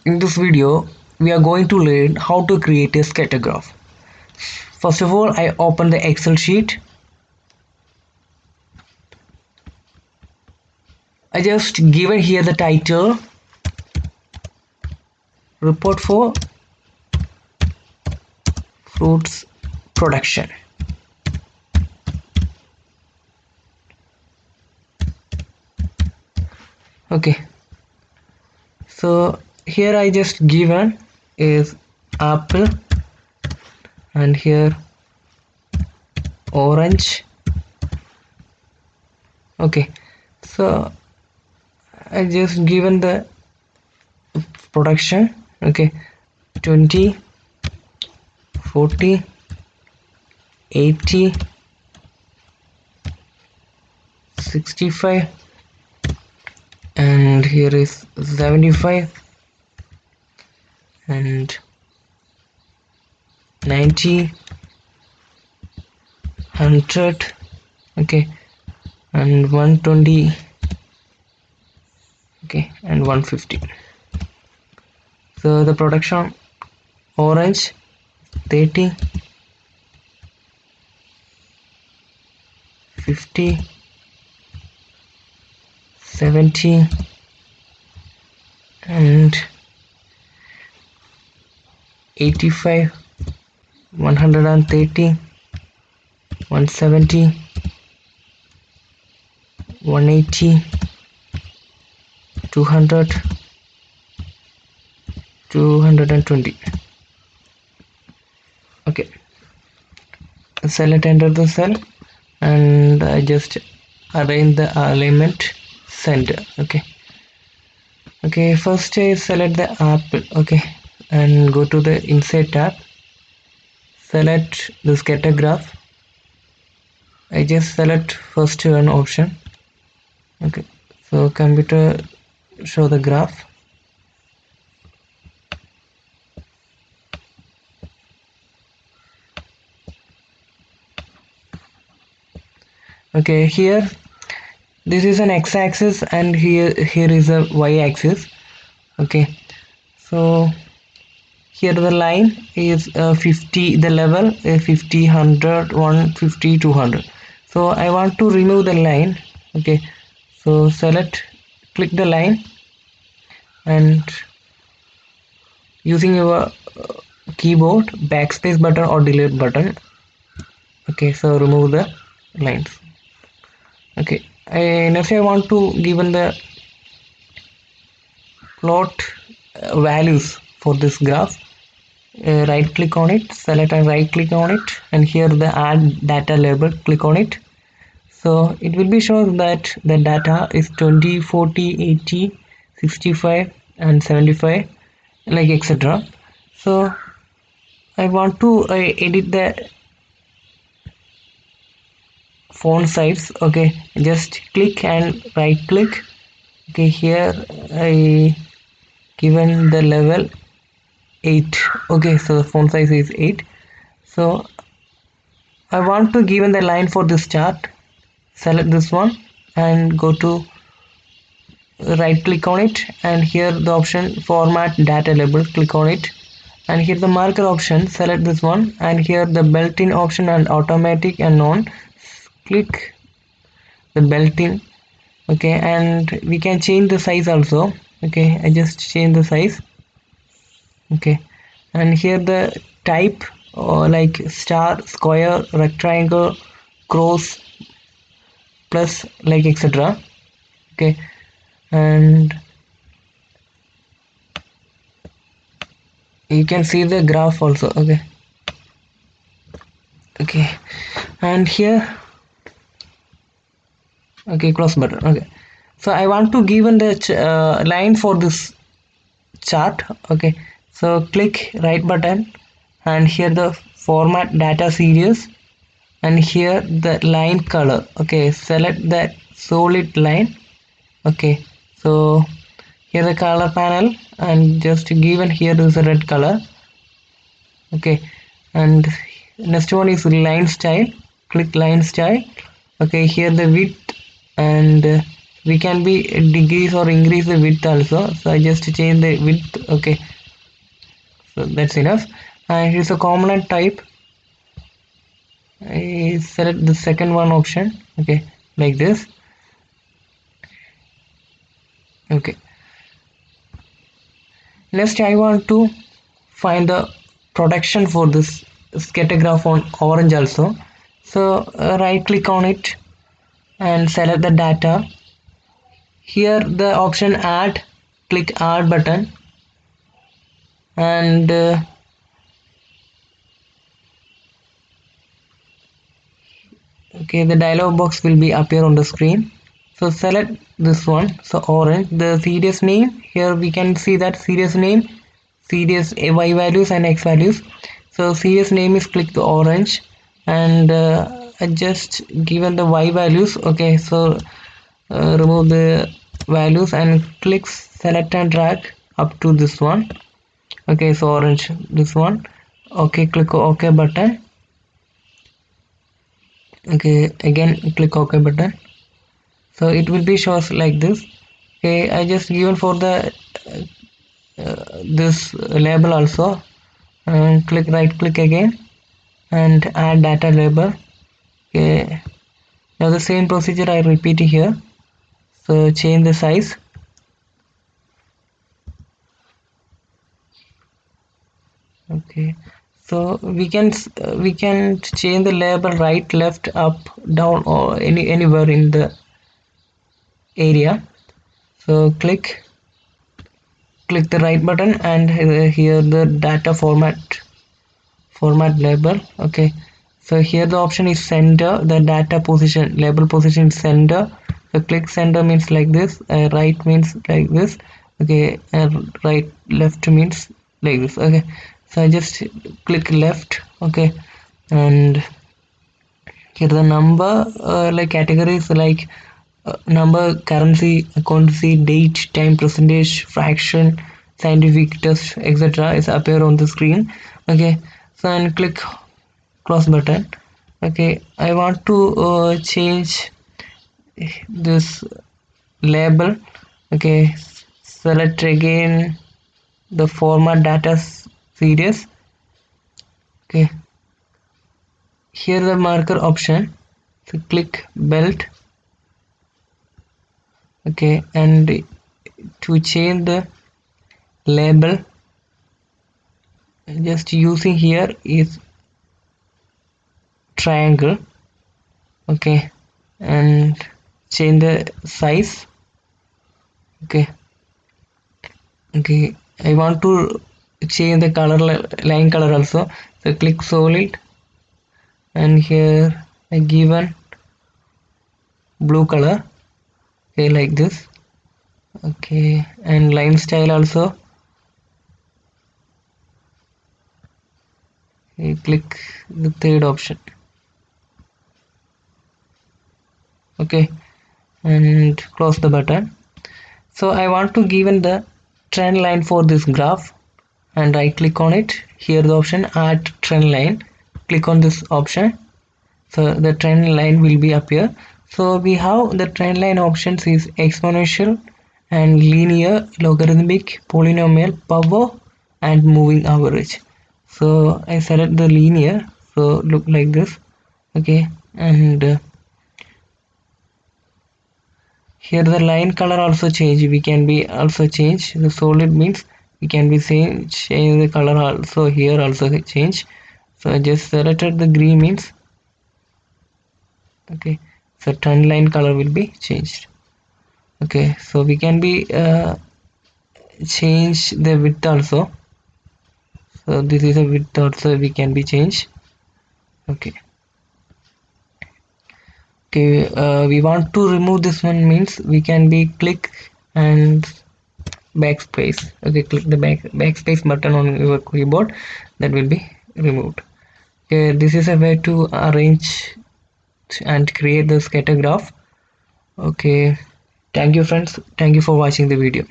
In this video, we are going to learn how to create a scatter graph. First of all, I open the Excel sheet. I just given here the title, report for fruits production. Okay, so here I just given is apple, and here orange. Okay, so I just given the production. Okay, 20, 40, 80, 65, and here is 75 and 90, 100, okay, and 120, okay, and 150. So the production orange 30, 50, 70, and 85, 130, 170, 180, 200, 220. Okay, select enter the cell, and I just arrange the alignment center. Okay, first I select the apple. Okay, and go to the inside tab, select the scatter graph. I just select first one option. Okay, so computer show the graph. Okay, here this is an x-axis, and here is a y-axis. Okay, so here the line is 50, the level 50, 100, 150, 200. So I want to remove the line. Okay, so select, click the line, and using your keyboard backspace button or delete button. Okay, so remove the lines. Okay, next I want to given the plot values for this graph. Right click on it, select and right click on it, and here the add data label, click on it. So it will be shown that the data is 20, 40, 80, 65 and 75, like etc. So I want to edit the font size. Okay, just click and right click. Okay, here I given the level 8. Okay, so the font size is 8. So I want to given the line for this chart. Select this one and go to right click on it, and here the option format data label, click on it, and here the marker option, select this one, and here the built-in option and automatic and non, click the built-in. Okay, and we can change the size also. Okay, I just change the size. Okay, and here the type, or like star, square, rectangle, cross, plus, like etc. Okay, and you can see the graph also. Okay, and here, okay, close button. Okay, so I want to given the line for this chart. Okay, so click right button, and here the format data series, and here the line color. Okay, select the solid line. Okay, so here the color panel, and just given here is a red color. Okay, and next one is line style, click line style. Okay, here the width and we can be decrease or increase the width also. So I just change the width. Okay, so that's enough. And here's a component type. I select the second one option. Okay, like this. Okay, next I want to find the protection for this scattergraph on orange also. So right click on it and select the data. Here the option add, click add button, and okay, the dialog box will be appear on the screen. So select this one, so orange. The series name, here we can see that series name, series y values and x values. So series name is click the orange, and I just given the y values. Okay, so remove the values and click select and drag up to this one. Okay, so orange, this one. Okay, click ok button. Okay, again click ok button. So it will be shows like this. Okay, I just given for the this label also, and click right click again and add data label. Okay, now the same procedure I repeat here. So change the size. Okay, so we can change the label right, left, up, down, or anywhere in the area. So click the right button, and here the data format label. Okay, so here the option is center, the data position, label position is center. So click center means like this, right means like this. Okay, right left means like this. Okay, so I just click left. Okay, and here the number, like categories like number, currency, accountancy, date, time, percentage, fraction, scientific test, etc. is appear on the screen. Okay, so and click close button. Okay, I want to change this label. Okay, select again the format data series. Okay, here the marker option, so click belt. Okay, and to change the label, just using here is triangle. Okay, and change the size. Okay, okay, I want to change the color, line color also. So click solid, and here I given blue color. Okay, like this. Okay, and line style also. Okay, click the third option. Okay, and close the button. So I want to given the trend line for this graph, and right click on it. Here the option add trend line. Click on this option, so the trend line will be appear. So we have the trend line options is exponential and linear, logarithmic, polynomial, power, and moving average. So I select the linear, so look like this. Okay, and here the line color also change, we can be also change the solid means we can be change the color also, here also change. So I just selected the green means. Okay, so trend line color will be changed. Okay, so we can be change the width also. So this is a width also we can be changed. Okay, okay, we want to remove this one means we can be click and backspace. Okay, click the backspace button on your keyboard, that will be removed. Okay, this is a way to arrange and create the scatter graph. Okay, thank you friends, thank you for watching the video.